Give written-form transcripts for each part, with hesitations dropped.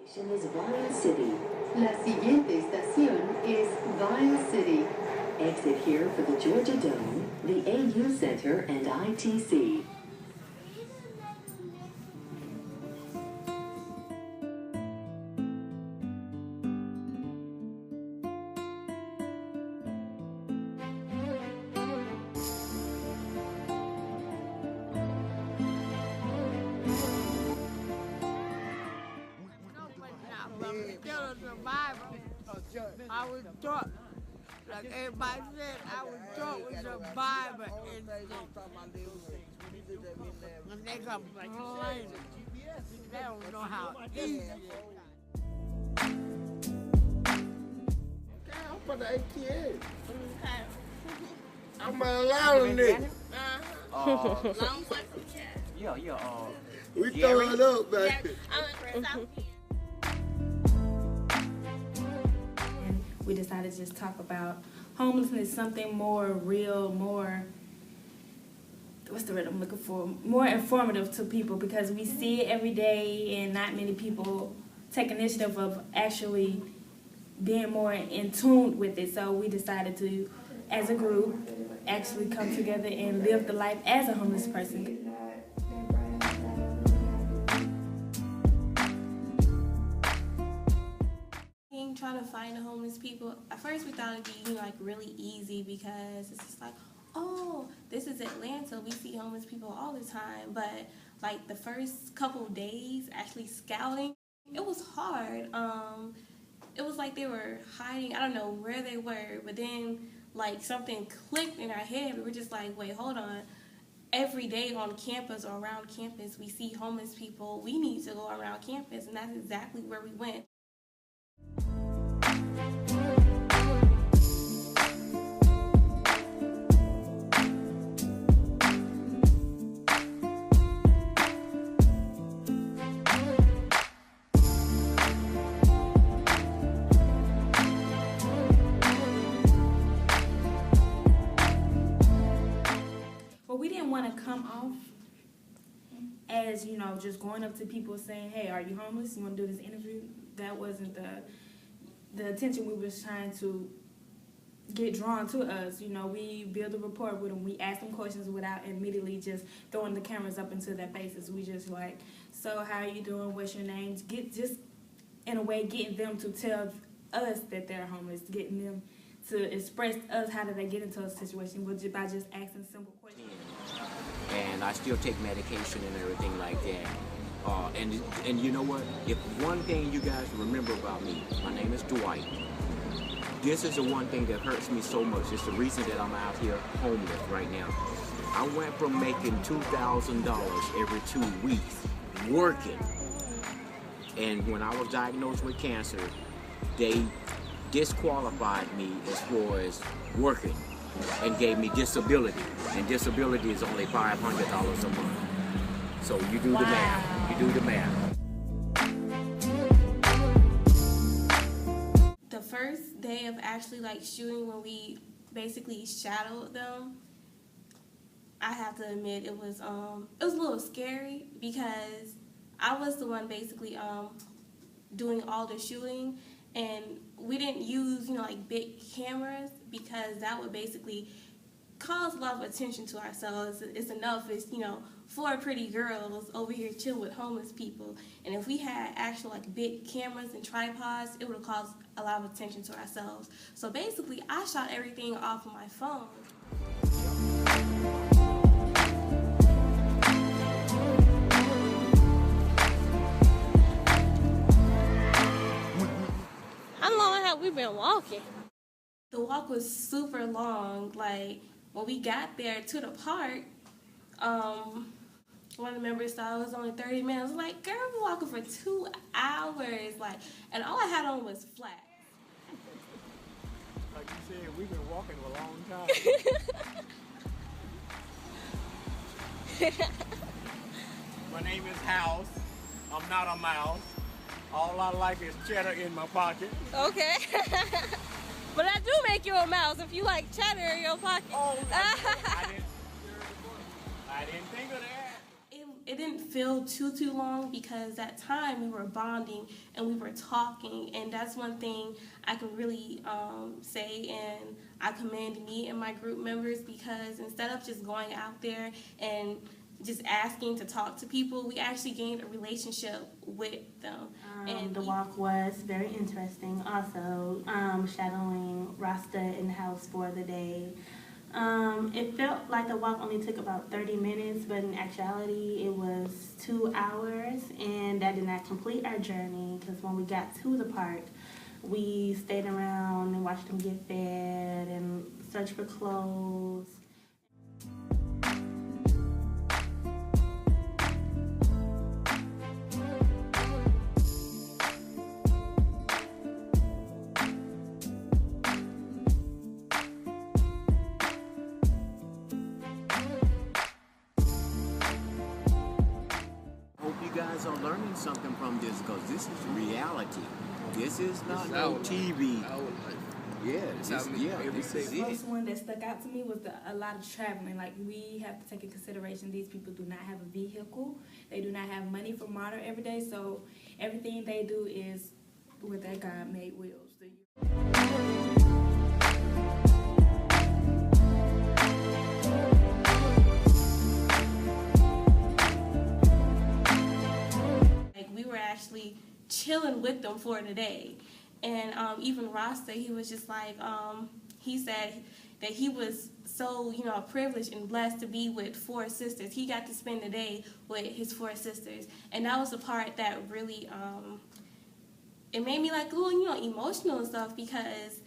is Vine City. La siguiente estación es Vine City. Exit here for the Georgia Dome, the AU Center, and ITC. Still a survivor. I was taught, like everybody said, I was taught with survivor instinct. And they complain. They don't know how easy it is. I'm from the ATL. I'm a lot of niggas. We throw it up, baby. We decided to just talk about homelessness, something more real, more, what's the word I'm looking for? More informative to people, because we see it every day and not many people take initiative of actually being more in tune with it. So we decided to, as a group, actually come together and live the life as a homeless person. Trying to find the homeless people. At first we thought it'd be like really easy, because it's just like, oh, this is Atlanta, we see homeless people all the time. But like the first couple of days actually scouting, it was hard. It was like they were hiding. I don't know where they were, but then like something clicked in our head. We were just like, wait, hold on. Every day on campus or around campus we see homeless people. We need to go around campus, and that's exactly where we went. We didn't want to come off as, you know, just going up to people saying, hey, are you homeless? You want to do this interview? That wasn't the attention we was trying to get drawn to us. You know, we build a rapport with them. We ask them questions without immediately just throwing the cameras up into their faces. We just like, so how are you doing? What's your name? Just in a way, getting them to tell us that they're homeless, getting them to express us how did they get into a situation by just asking simple questions. And I still take medication and everything like that. And you know what? If one thing you guys remember about me, my name is Dwight. This is the one thing that hurts me so much. It's the reason that I'm out here homeless right now. I went from making $2,000 every 2 weeks working. And when I was diagnosed with cancer, they disqualified me as far as working and gave me disability. And disability is only $500 a month. So you do the math. You do the math. The first day of actually like shooting, when we basically shadowed them, I have to admit it was a little scary, because I was the one basically doing all the shooting, and we didn't use, you know, like big cameras, because that would basically cause a lot of attention to ourselves. It's enough, it's, you know, 4 pretty girls over here chilling with homeless people. And if we had actual like big cameras and tripods, it would have caused a lot of attention to ourselves. So basically, I shot everything off of my phone. How long have we been walking? The walk was super long. Like, when we got there to the park, one of the members thought it was only 30 minutes. I was like, girl, we're walking for 2 hours. Like, and all I had on was flats. Like you said, we've been walking a long time. My name is House. I'm not a mouse. All I like is cheddar in my pocket. Okay. But I do make you a mouse if you like cheddar in your pocket. Oh, I didn't think of that. it didn't feel too long because that time we were bonding and we were talking, and that's one thing I can really say, and I commend me and my group members, because instead of just going out there and just asking to talk to people, we actually gained a relationship with them. And the walk was very interesting. Also, shadowing Rasta in the house for the day. It felt like the walk only took about 30 minutes, but in actuality it was 2 hours, and that did not complete our journey, because when we got to the park, we stayed around and watched them get fed and search for clothes. Guys are learning something from this, because this is reality. This is not no TV. Yeah, this is The first one that stuck out to me was a lot of traveling. Like, we have to take in consideration these people do not have a vehicle. They do not have money for motor every day, so everything they do is with their God-made wheels. Actually chilling with them for the day. And even Rasta, he was just like, he said that he was so, privileged and blessed to be with 4 sisters. He got to spend the day with his 4 sisters. And that was the part that really, it made me like a little, emotional and stuff, because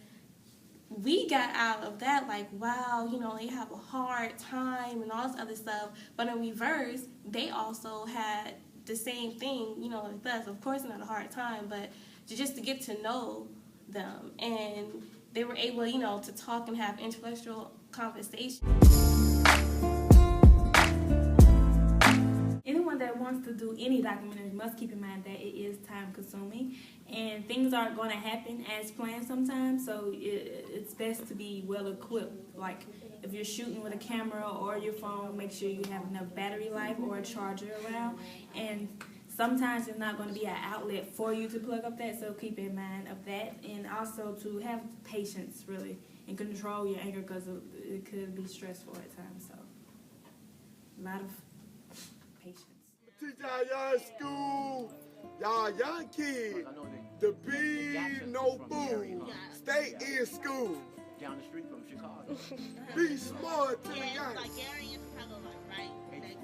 we got out of that like, wow, they have a hard time and all this other stuff. But in reverse, they also had the same thing, with us. Of course, not a hard time, but just to get to know them, and they were able, to talk and have intellectual conversation. Anyone that wants to do any documentary must keep in mind that it is time consuming, and things aren't going to happen as planned sometimes, so it's best to be well equipped. Like, if you're shooting with a camera or your phone, make sure you have enough battery life or a charger around. And sometimes it's not going to be an outlet for you to plug up that, so keep in mind of that. And also to have patience, really, and control your anger, because it could be stressful at times. So a lot of patience. Teach y'all young school, y'all young kids, to be no fool. Stay in school. Down the street from Chicago. Be smart to the Yeah, guy. like Gary in Chicago, like, right?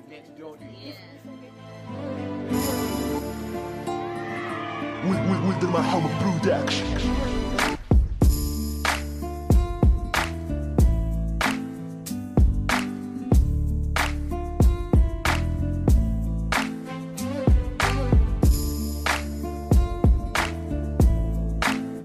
Next door to you. Yeah. with my home production.